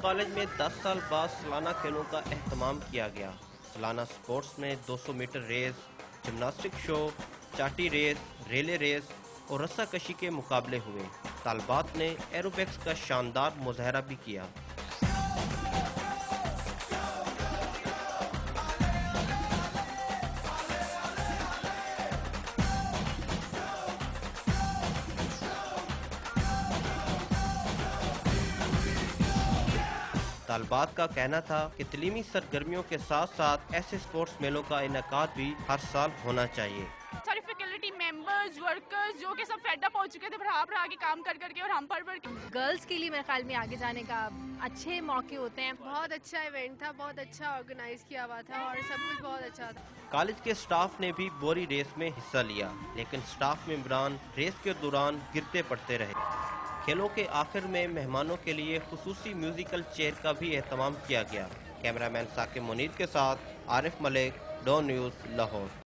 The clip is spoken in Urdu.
کالج میں 10 سال بعد سالانہ کھیلوں کا اہتمام کیا گیا۔ سالانہ سپورٹس میں 200 میٹر ریس، جمناسٹک شو، چاٹی ریس، ریلے ریس اور رسہ کشی کے مقابلے ہوئے۔ طالبات نے ایروبکس کا شاندار مظاہرہ بھی کیا۔ طالبات کا کہنا تھا کہ تعلیمی سرگرمیوں کے ساتھ ساتھ ایسے سپورٹس میلوں کا انعقاد بھی ہر سال ہونا چاہیے۔ سارے فیکلٹی ممبرز، ورکرز جو کہ سب فیڈ اپ ہو چکے تھے رہا کے کام کر کے اور ہم پڑھ کے۔ گرلز کے لیے میرے خیال میں آگے جانے کا اچھے موقع ہوتے ہیں۔ بہت اچھا ایونٹ تھا، بہت اچھا آرگنائز کیا ہوا تھا اور سب کچھ بہت اچھا تھا۔ کالج کے سٹاف نے بھی بوری ریس میں حصہ لیا، لیکن سٹاف ممبران ریس کے دوران گرتے پڑتے رہے۔ کھیلوں کے آخر میں مہمانوں کے لیے خصوصی میوزیکل چیئر کا بھی اہتمام کیا گیا۔ کیمرہ مین ثاقب منیر کے ساتھ عارف ملک، ڈون نیوز، لاہور۔